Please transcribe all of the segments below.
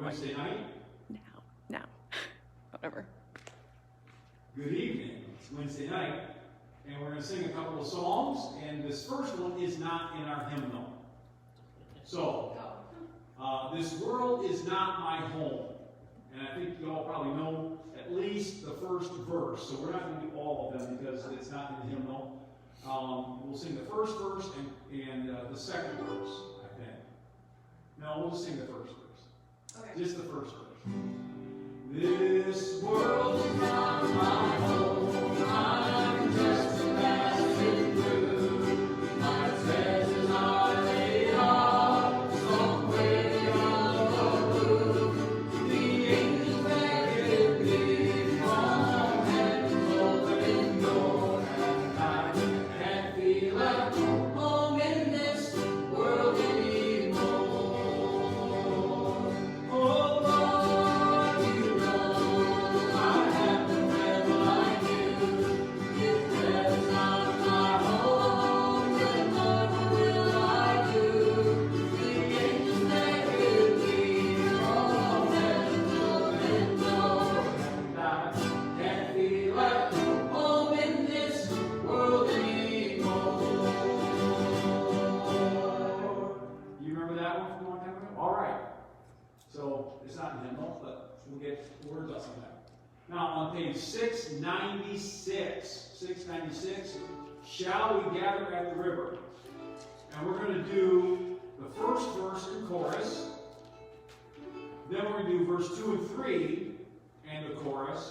Wednesday night? Now. Whatever. Good evening. It's Wednesday night, and we're going to sing a couple of songs, and this first one is not in our hymnal. So, this world is not my home. And I think you all probably know at least the first verse, so we're not going to do all of them because it's not in the hymnal. We'll sing the first verse and the second verse, I think. No, we'll just sing the first verse. Okay. Just the first verse. This world is not my home. I'm just a passing through. My treasures are laid up somewhere on the roof. The angels beckon me from heaven's open door, and I can't feel at home in this world anymore. Oh Lord, you know I have no friend like you. If there's not my home, then Lord, what will I do? The angels beckon me from heaven's open door, and I can't feel at home in this world anymore. You remember that one from a long time ago? All right. So it's not in hymnal, but we'll get words out sometime. Now on page 696, shall we gather at the river? And we're going to do the first verse and chorus. Then we're going to do verse 2 and 3 and the chorus.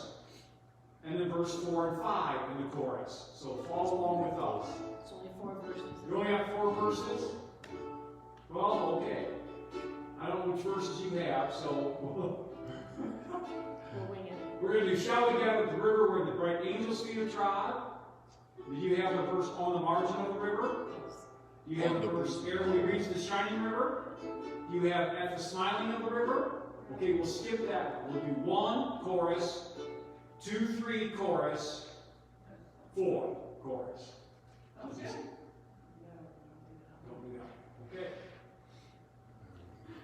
And then verse 4 and 5 and the chorus. So follow along with us. It's only 4 verses. You only have 4 verses? Well, okay. I don't know which verses you have, so We'll wing it. we're going to do, shall we gather at the river where the bright angels' feet are trod? Do you have the verse on the margin of the river? Yes. Do you have the verse ere we reach the shining river? Do you have at the smiling of the river? Okay, we'll skip that. We'll do 1 chorus, 2, 3 chorus, 4 chorus. Okay. Don't do that. Okay.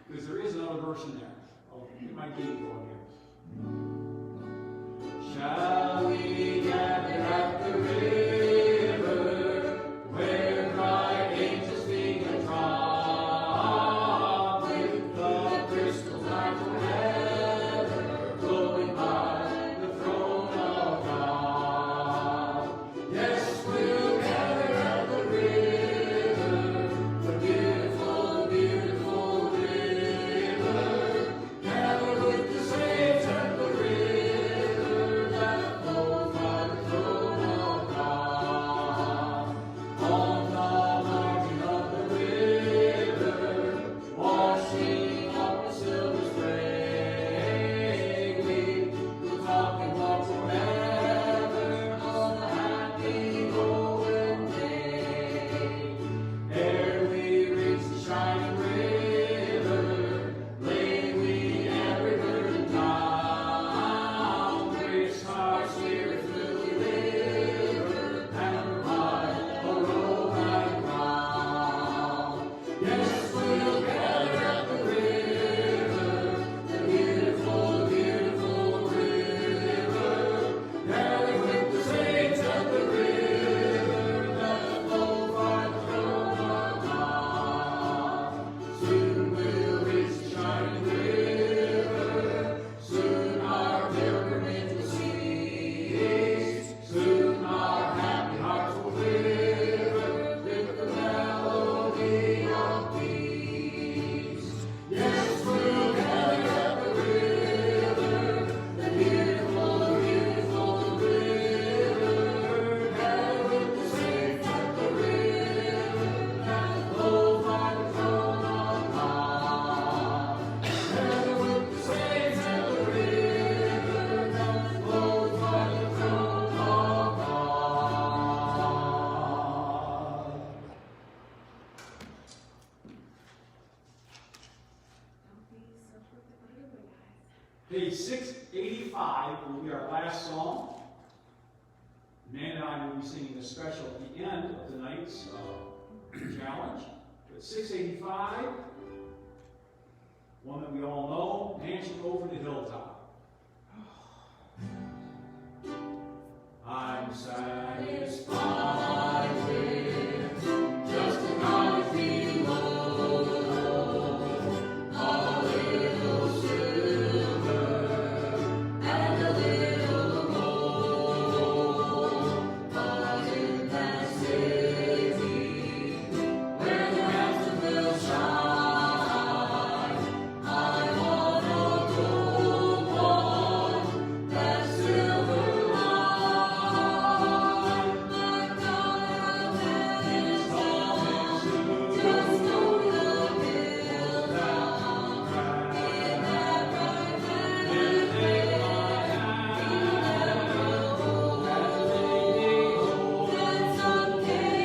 Because there is another verse in there. Oh, it might be going here. Shall we gather at the river where bright angels feet are trod, with the crystal light forever flowing by the throne of God? Yes, we'll gather at the river, the beautiful, beautiful river. Gather with the saints at the river that flows by the throne of God. On the margin of the river, washing up the silver spray, we will talk and walk forever on the happy golden day. Ere we reach the shining river, lay we every burden down. Grace our spirits will deliver, and provide a road right round. Yes, we'll gather at the river, the beautiful, beautiful river. Gather with the saints at the river that flows by the throne of God. Soon we'll reach the shining river. Soon our pilgrimage will cease. Soon our happy hearts will quiver with the melody of peace. Yes, we'll gather at the river, the beautiful, beautiful river. Gather with the saints at the river that flows by the throne of God. Gather with the saints at the river that flows by the throne of God. Page 685 will be our last song. Man and I will be singing a special at the end of tonight's challenge. But 685, one that we all know, mansion over the hilltop. I'm satisfied with just a cottage below, a little silver and a little gold. But in that city where the ransom will shine, I want a gold one, that silver line. My God, is coming soon. Just over the hill now, in that right hand, will take my hand, and lead me home. And someday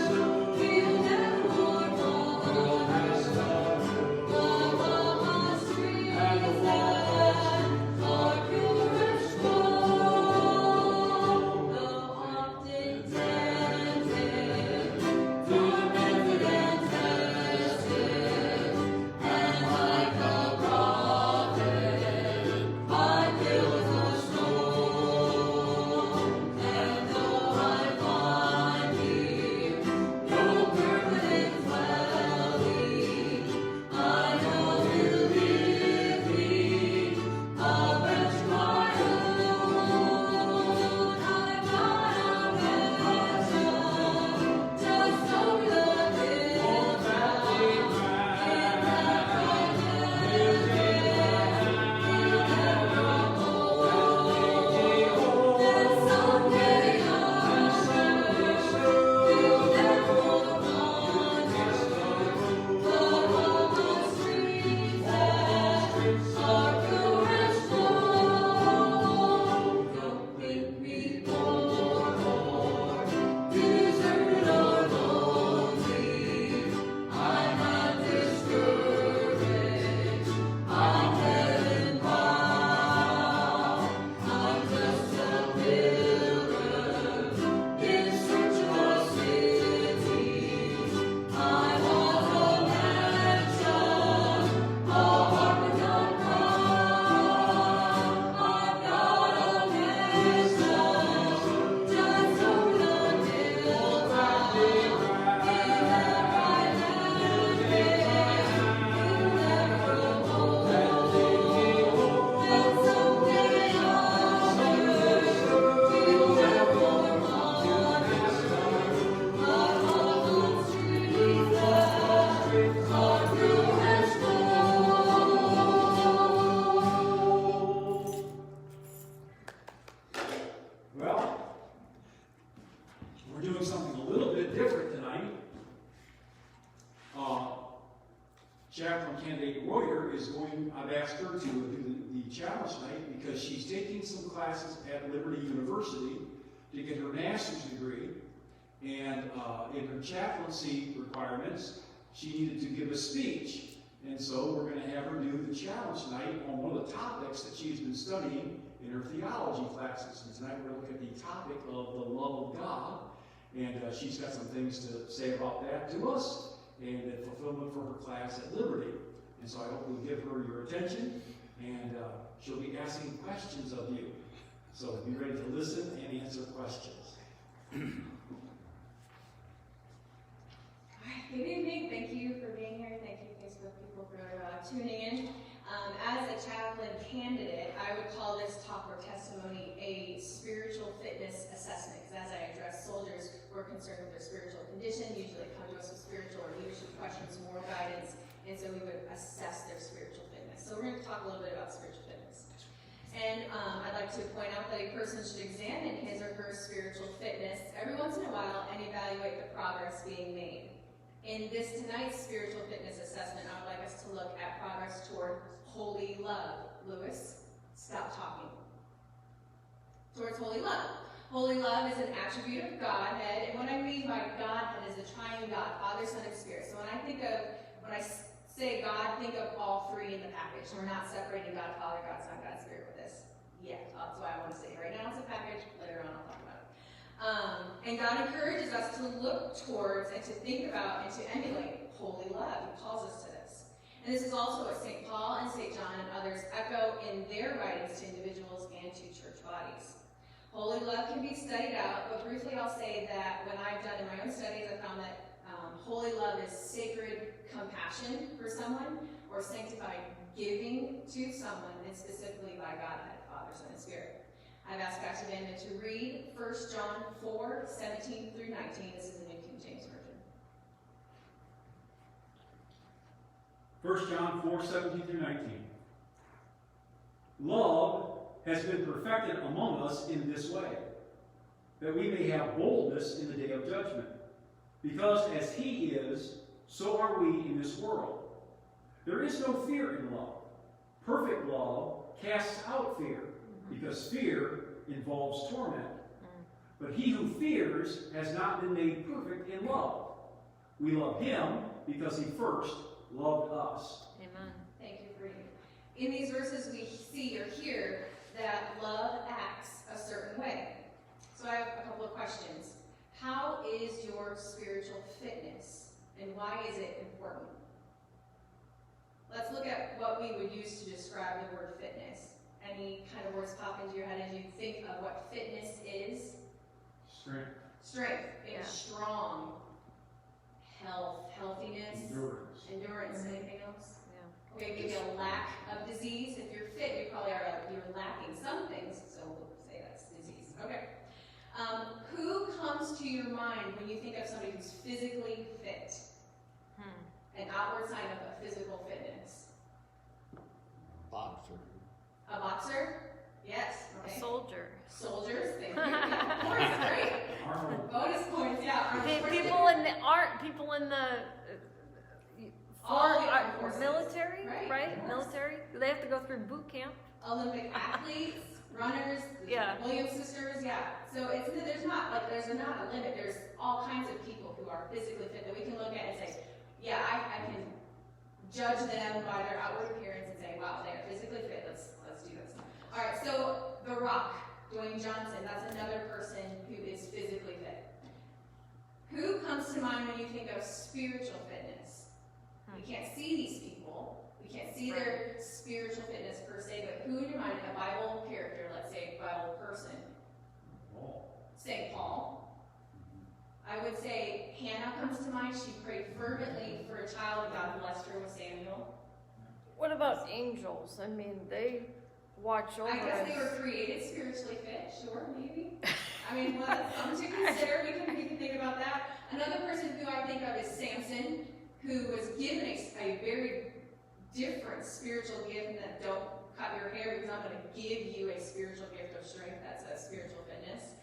soon, we'll never more pass the Bahamas trees and the walls are pure as gold. Though often tempted to the method and tested, and like a prophet, my pillows are stone. And though I find here no permanent dwelling, I know He'll give me a rest of my own. I've got a mansion just over the hill now, in that right hand, will take my hand, and someday we'll never more wander Bahamas streets are pure as gold. Don't think me poor or deserted or lonely. I'm not discouraged. I'm heaven bound. I'm just a pilgrim in search of a city. I want a mansion, a heart without crown. I've got a mansion just over the hilltop, in that right hand, will take my hand, will never hold. And someday we'll never more wander Bahamas streets are pure as gold. Well, we're doing something a little bit different tonight. Chaplain candidate Reuter is going, I've asked her to do the challenge night because she's taking some classes at Liberty University to get her master's degree. And in her chaplaincy requirements, she needed to give a speech. And so we're going to have her do the challenge night on one of the topics that she's been studying in her theology classes. And tonight we're going to look at the topic of the love of God. And she's got some things to say about that to us and the fulfillment for her class at Liberty. And so I hope you'll give her your attention, and she'll be asking questions of you. So be ready to listen and answer questions. Good evening. Thank you for being here. Thank you, Facebook people, for tuning in. As a chaplain candidate, I would call this talk or testimony a spiritual fitness assessment, because as I address soldiers who are concerned with their spiritual condition, usually come to us with spiritual or leadership questions, moral guidance, and so we would assess their spiritual fitness. So we're going to talk a little bit about spiritual fitness. And I'd like to point out that a person should examine his or her spiritual fitness every once in a while and evaluate the progress being made. In this tonight's spiritual fitness assessment, I would like us to look at progress toward holy love. Lewis, stop talking. Towards holy love. Holy love is an attribute of Godhead, and what I mean by Godhead is the triune God, Father, Son, and Spirit. So when I say God, think of all three in the package. We're not separating God, Father, God, Son, God, Spirit with this yet. That's why I want to say right now it's a package. Later on I'll talk about it. And God encourages us to look towards and to think about and to emulate holy love. He calls us to this. And this is also what St. Paul and St. John and others echo in their writings to individuals and to church bodies. Holy love can be studied out, but briefly I'll say that when I've done in my own studies, I found that holy love is sacred compassion for someone, or sanctified giving to someone, and specifically by God, Father, Son, and Spirit. I've asked Pastor Vanna to read 1 John 4, 17 through 19. This is the New King James Version. 1 John 4, 17 through 19. Love has been perfected among us in this way, that we may have boldness in the day of judgment. Because as he is, so are we in this world. There is no fear in love. Perfect love casts out fear, because fear involves torment. But he who fears has not been made perfect in love. We love him because he first loved us. Amen. Thank you for reading. In these verses, we see or hear that love acts a certain way. So I have a couple of questions. How is your spiritual fitness, and why is it important? Let's look at what we would use to describe the word fitness. Any kind of words pop into your head as you think of what fitness is? Strength. Strength. It's Yeah. strong. Health. Healthiness. Endurance. Endurance. Anything else? Yeah. Okay, maybe a lack of disease. If you're fit, you probably are. You're lacking some things, so we'll say that's disease. Okay. Who comes to your mind when you think of somebody who's physically fit? An outward sign of a physical fitness. Boxer. A boxer? Yes. Okay. A soldier. Soldiers. Thank you. Of course, great. Arnold. Bonus points. Yeah. Arnold People in the art, people in the All the armed forces. military, Right, right? of course. Military. They have to go through boot camp. Olympic athletes, runners, the Yeah. Williams sisters, yeah. So there's not a limit. There's all kinds of people who are physically fit that we can look at and say, yeah, I can judge them by their outward appearance and say, wow, they are physically fit. Let's do this. All right. So The Rock, Dwayne Johnson, that's another person who is physically fit. Who comes to mind when you think of spiritual fitness? We can't see these people. We can't see their spiritual fitness per se, but who in your mind, a Bible character, let's say a Bible person? St. Paul. I would say Hannah comes to mind. She prayed fervently for a child, and God blessed her with Samuel. What about angels? I mean, they watch over I guess they us. were created spiritually fit, sure, maybe. I mean, well, that's something to consider. We can think about that. Another person who I think of is Samson, who was given a very different spiritual gift, and that don't cut your hair because I'm going to give you a spiritual gift of strength. That's a spiritual fitness.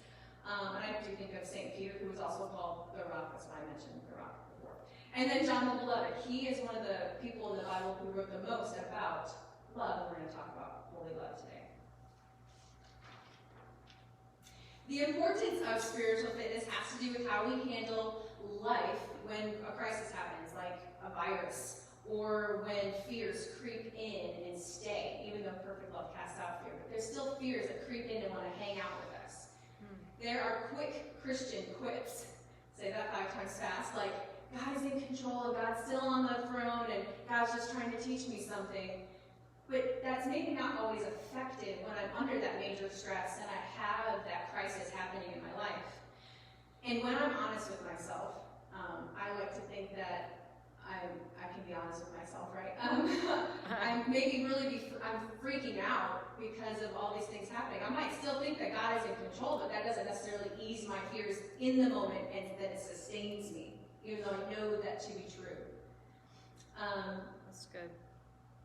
And I do think of St. Peter, who was also called the Rock. That's why I mentioned the Rock before. And then John the Beloved. He is one of the people in the Bible who wrote the most about love. We're going to talk about holy love today. The importance of spiritual fitness has to do with how we handle life when a crisis happens, like a virus, or when fears creep in and stay, even though perfect love casts out fear. But there's still fears that creep in and want to hang out with us. There are quick Christian quips, say that 5 times fast, like, God is in control, God's still on the throne, and God's just trying to teach me something. But that's maybe not always effective when I'm under that major stress and I have that crisis happening in my life. And when I'm honest with myself, I like to think that I can be honest with myself, right? I'm freaking out because of all these things happening. I might still think that God is in control, but that doesn't necessarily ease my fears in the moment, and that it sustains me, even though I know that to be true. That's good.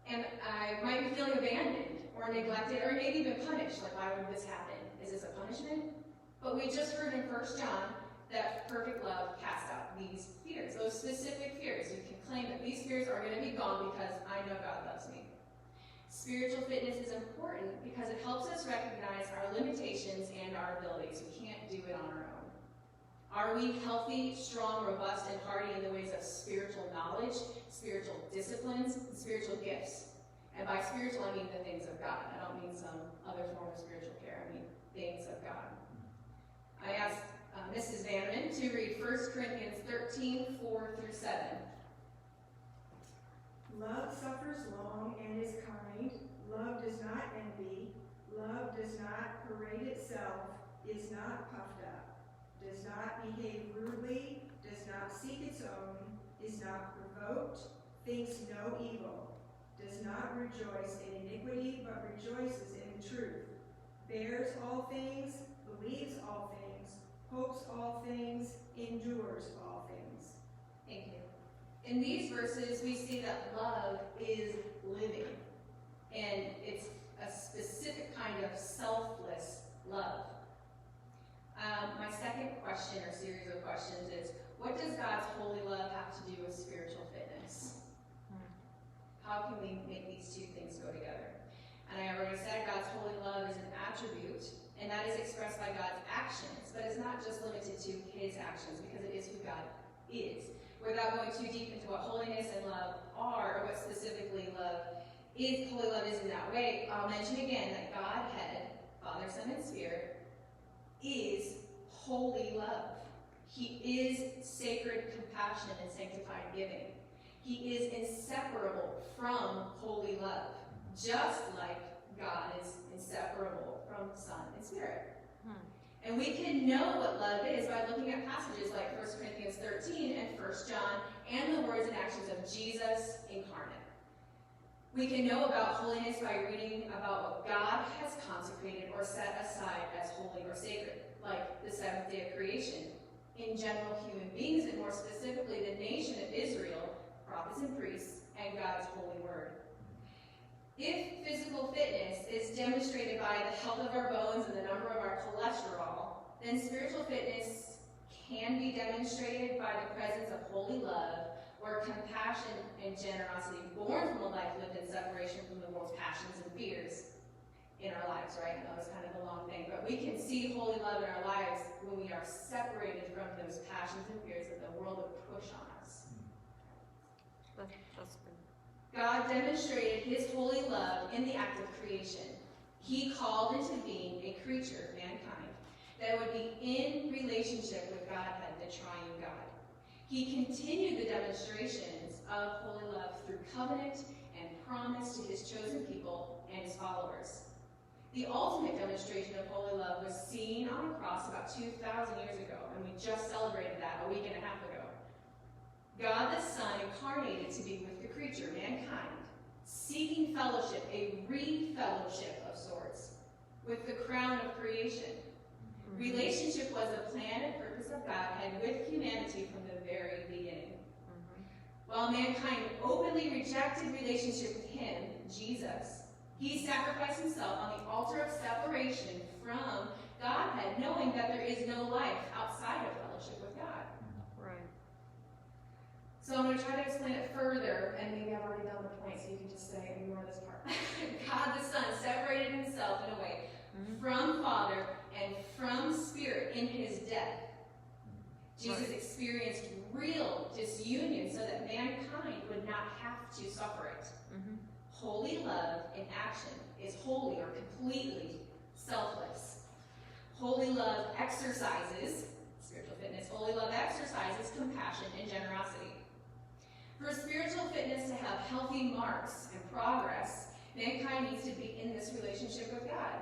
And I might be feeling abandoned or neglected or maybe even punished. Like, why would this happen? Is this a punishment? But we just heard in 1 John that perfect love casts out these fears, those specific fears. You can claim that these fears are going to be gone because I know God loves me. Spiritual fitness is important because it helps us recognize our limitations and our abilities. We can't do it on our own. Are we healthy, strong, robust, and hardy in the ways of spiritual knowledge, spiritual disciplines, and spiritual gifts? And by spiritual, I mean the things of God. I don't mean some other form of spiritual care. I mean things of God. I asked Mrs. Vanderman to read 1 Corinthians 13, 4 through 7. Love suffers long and is kind. Love does not envy. Love does not parade itself, is not puffed up, does not behave rudely, does not seek its own, is not provoked, thinks no evil, does not rejoice in iniquity, but rejoices in the truth, bears all things, believes all things, hopes all things, endures all things. Thank you. In these verses, we see that love is living, and it's a specific kind of selfless love. My second question or series of questions is, what does God's holy love have to do with spiritual fitness? How can we make these two things go together? And I already said God's holy love is an attribute, and that is expressed by God's actions, but it's not just limited to his actions, because it is who God is. Without going too deep into what holiness and love are, or what specifically holy love is in that way, I'll mention again that Godhead, Father, Son, and Spirit, is holy love. He is sacred compassion and sanctified giving. He is inseparable from holy love, just like God is inseparable from Son and Spirit. And we can know what love is by looking at passages like 1 Corinthians 13 and 1 John and the words and actions of Jesus incarnate. We can know about holiness by reading about what God has consecrated or set aside as holy or sacred, like the seventh day of creation. In general, human beings, and more specifically the nation of Israel, prophets and priests, and God's holy word. If physical fitness is demonstrated by the health of our bones and the number of our cholesterol, then spiritual fitness can be demonstrated by the presence of holy love, or compassion and generosity born from a life lived in separation from the world's passions and fears in our lives, right? I know it's kind of a long thing, but we can see holy love in our lives when we are separated from those passions and fears that the world would push on us. That's good. God demonstrated his holy love in the act of creation. He called into being a creature, mankind, that would be in relationship with Godhead, the triune God. He continued the demonstrations of holy love through covenant and promise to his chosen people and his followers. The ultimate demonstration of holy love was seen on the cross about 2,000 years ago, and we just celebrated that a week and a half ago. God the Son incarnated to be with the creature, mankind, seeking fellowship, a re-fellowship of sorts, with the crown of creation. Relationship was the plan and purpose of Godhead with humanity from the very beginning. While mankind openly rejected relationship with him, Jesus, he sacrificed himself on the altar of separation from Godhead, knowing that there is no life outside of fellowship with God. Right. So I'm going to try to explain it further, and maybe I've already done the point, so you can just say, ignore this part. God the Son separated himself in a way from Father and from Spirit in his death. Jesus experienced real disunion so that mankind would not have to suffer it. Holy love in action is wholly or completely selfless. Holy love exercises, spiritual fitness, holy love exercises compassion and generosity. For spiritual fitness to have healthy marks and progress, mankind needs to be in this relationship with God.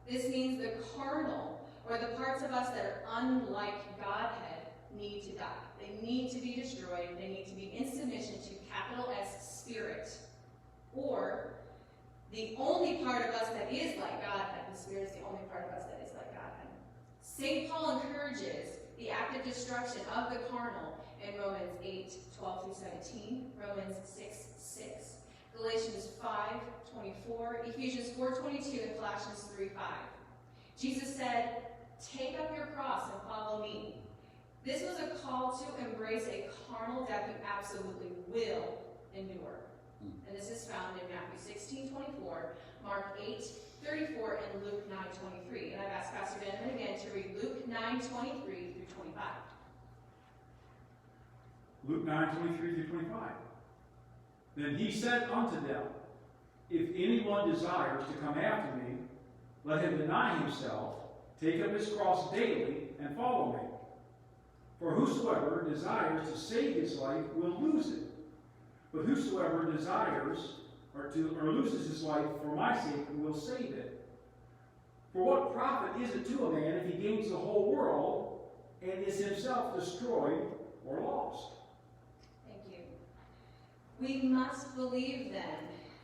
This means the carnal, or the parts of us that are unlike Godhead, need to die. They need to be destroyed. They need to be in submission to capital S Spirit. Or the only part of us that is like Godhead, the Spirit is the only part of us that is like Godhead. St. Paul encourages the active destruction of the carnal in Romans 8:12-17, Romans 6:6, Galatians 5:24, Ephesians 4:22, and Colossians 3:5. Jesus said, "Take up your cross and follow me." This was a call to embrace a carnal death you absolutely will endure. And this is found in Matthew 16:24, Mark 8:34, and Luke 9:23. And I've asked Pastor Denman again to read Luke 9:23-25. Luke 9:23-25. Then he said unto them, If anyone desires to come after me, let him deny himself, take up his cross daily, and follow me. For whosoever desires to save his life will lose it. But whosoever desires or loses his life for my sake will save it. For what profit is it to a man if he gains the whole world and is himself destroyed or lost? Thank you. We must believe then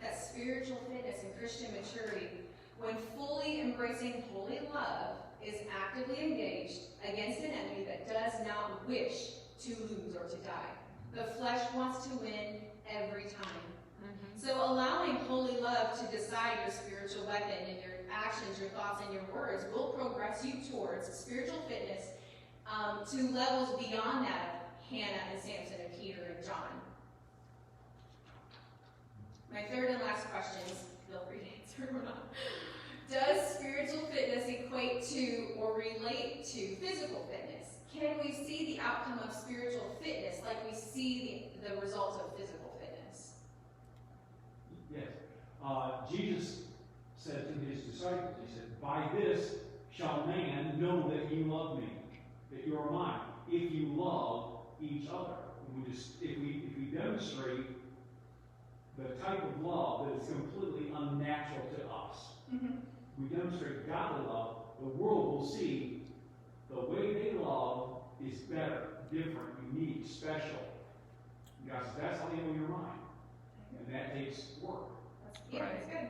that spiritual fitness and Christian maturity, when fully embracing holy love, is actively engaged against an enemy that does not wish to lose or to die. The flesh wants to win every time. So allowing holy love to decide your spiritual weapon and your actions, your thoughts, and your words will progress you towards spiritual fitness to levels beyond that of Hannah and Samson and Peter and John. My third and last question is, feel free to answer or not. Does spiritual fitness equate to or relate to physical fitness? Can we see the outcome of spiritual fitness like we see the results of physical fitness? Yes. Jesus said to his disciples, he said, by this shall man know that you love me, that you are mine, if you love each other. If we demonstrate the type of love that is completely unnatural to us, we demonstrate godly love, the world will see the way they love is better, different, unique, special. God says, that's how you know you're mine. And that takes work. That's good.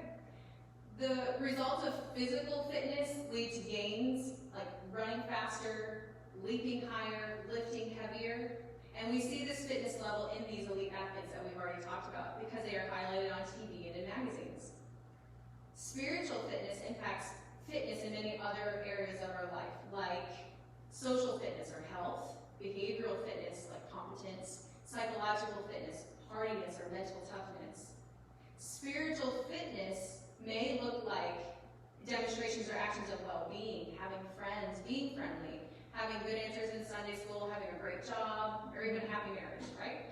The results of physical fitness lead to gains, like running faster, leaping higher, lifting heavier. And we see this fitness level in these elite athletes that we've already talked about because they are highlighted on TV and in magazines. Spiritual fitness impacts fitness in many other areas of our life, like social fitness or health, behavioral fitness like competence, psychological fitness, hardiness or mental toughness. Spiritual fitness may look like demonstrations or actions of well-being, having friends, being friendly, having good answers in Sunday school, having a great job, or even a happy marriage, right?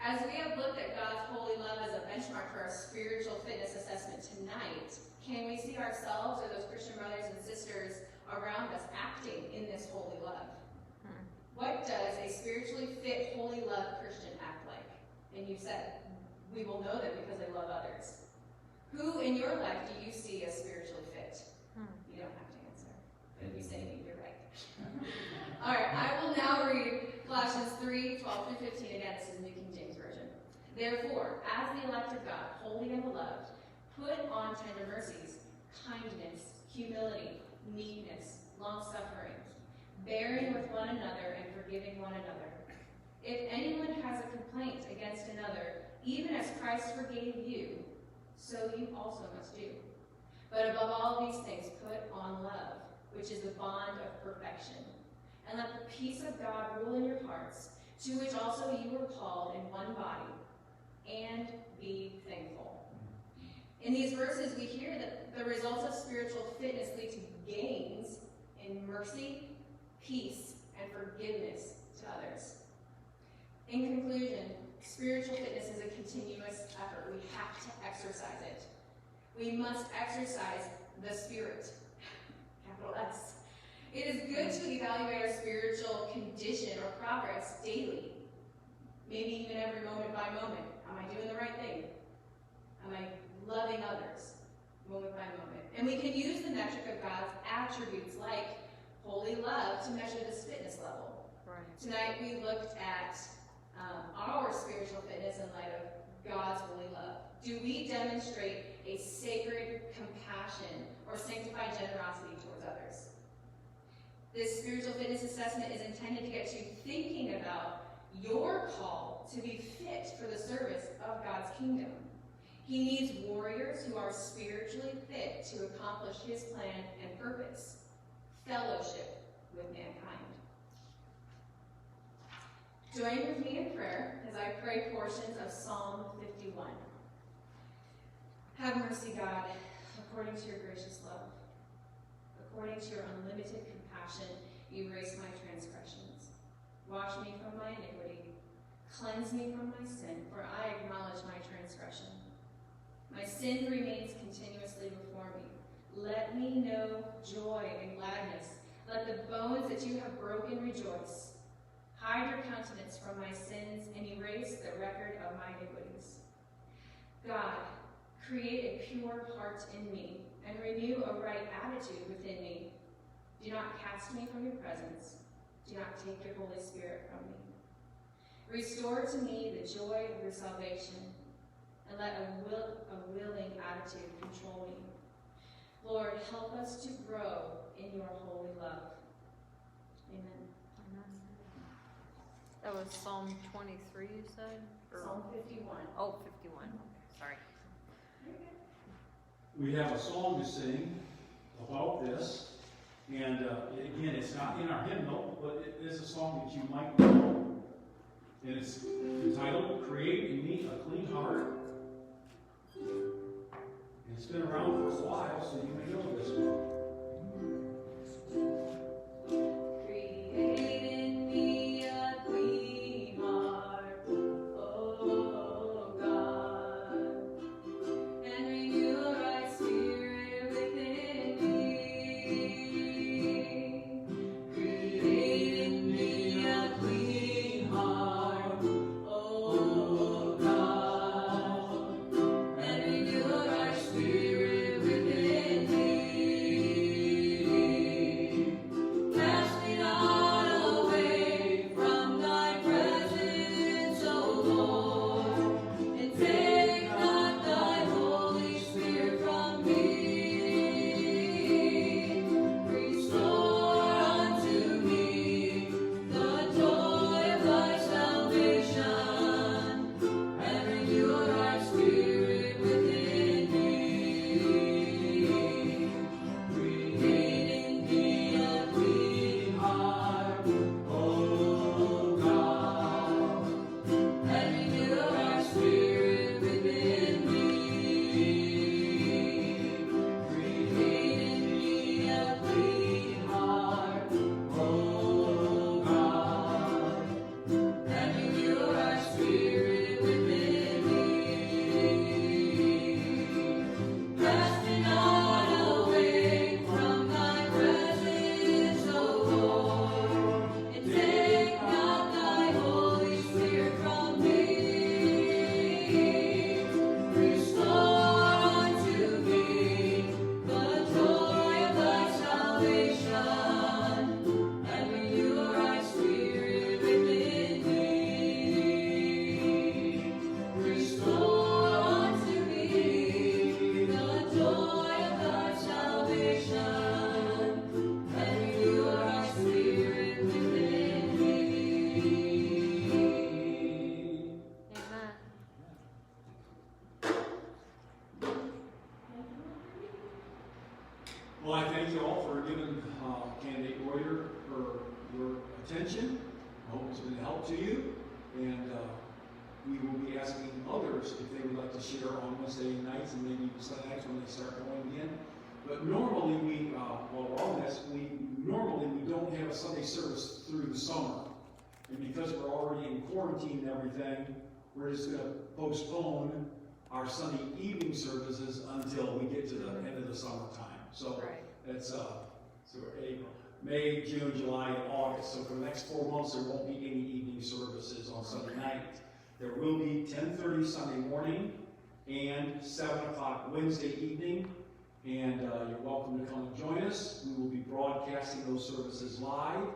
As we have looked at God's holy love as a benchmark for our spiritual fitness assessment tonight, can we see ourselves or those Christian brothers and sisters around us acting in this holy love? What does a spiritually fit, holy love Christian act like? And you said, we will know them because they love others. Who in your life do you see as spiritually fit? You don't have to answer. If you say me, you're right. All right, I will now read Colossians 3:12 through 15. Again, this is New King James Version. Therefore, as the elect of God, holy and beloved, put on tender mercies, kindness, humility, meekness, long-suffering, bearing with one another and forgiving one another. If anyone has a complaint against another, even as Christ forgave you, so you also must do. But above all these things, put on love, which is the bond of perfection. And let the peace of God rule in your hearts, to which also you were called in one body, and be thankful. In these verses, we hear that the results of spiritual fitness lead to gains in mercy, peace, and forgiveness to others. In conclusion, spiritual fitness is a continuous effort. We have to exercise it. We must exercise the Spirit, capital S. It is good to evaluate our spiritual condition or progress daily, maybe even every moment by moment. Am I doing the right thing? Am I loving others, moment by moment? And we can use the metric of God's attributes like holy love to measure this fitness level. Right. Tonight we looked at our spiritual fitness in light of God's holy love. Do we demonstrate a sacred compassion or sanctified generosity towards others? This spiritual fitness assessment is intended to get you thinking about your call to be fit for the service of God's kingdom. He needs warriors who are spiritually fit to accomplish his plan and purpose, fellowship with mankind. Join with me in prayer as I pray portions of Psalm 51. Have mercy, God, according to your gracious love. According to your unlimited compassion, erase my transgressions. Wash me from my iniquity. Cleanse me from my sin, for I acknowledge my transgression. My sin remains continuously before me. Let me know joy and gladness. Let the bones that you have broken rejoice. Hide your countenance from my sins and erase the record of my iniquities. God, create a pure heart in me and renew a right attitude within me. Do not cast me from your presence. Do not take your Holy Spirit from me. Restore to me the joy of your salvation, and let a willing attitude control me. Lord, help us to grow in your holy love. Amen. That was Psalm 23, you said? Psalm 51. Oh, 51. Sorry. We have a song to sing about this, and again, it's not in our hymnal, but it is a song that you might know, and it's entitled, Create in Me a Clean Heart. And it's been around for a while, so you may know this one. Create in me a clean heart, O God, and renew a right spirit within me. Create in me a clean heart, O God, and renew a right spirit within me. Cast me not away from thy presence, O Lord, and take not thy Holy Spirit from me. Restore unto me the joy of thy salvation, and renew a right spirit within me. Create in me a clean heart, O God, and renew a right spirit within me. Create in me a clean heart, O God, and renew a right spirit within me. Cast me not away from thy presence, O Lord, and take not thy Holy Spirit from me. Restore unto me the joy of thy salvation, and renew a right spirit within me. Restore unto me the joy of thy salvation, and renew a right spirit within me. Amen. Well, I thank you all for giving candidate Reuter for your attention. I hope it's been a help to you. And we will be asking others if they would like to share on Wednesday nights and maybe Sunday nights when they start going again. But normally well, on this, we don't have a Sunday service through the summer. And because we're already in quarantine and everything, we're just going to postpone our Sunday evening services until we get to the end of the summertime. So Right. that's so April, May, June, July, and August. So for the next 4 months, there won't be any evening services on Sunday night. There will be 10:30 Sunday morning and 7 o'clock Wednesday evening. And you're welcome to come and join us. We will be broadcasting those services live.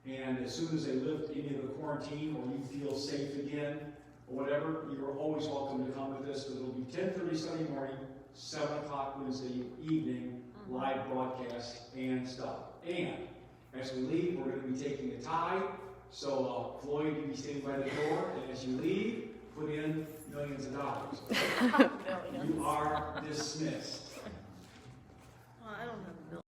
And as soon as they lift any of the quarantine or you feel safe again or whatever, you're always welcome to come with us. But it'll be 10:30 Sunday morning, 7 o'clock Wednesday evening, live broadcast and stuff. And as we leave, we're going to be taking a tithe. So Floyd, you be standing by the door, and as you leave, put in millions of dollars. You are dismissed.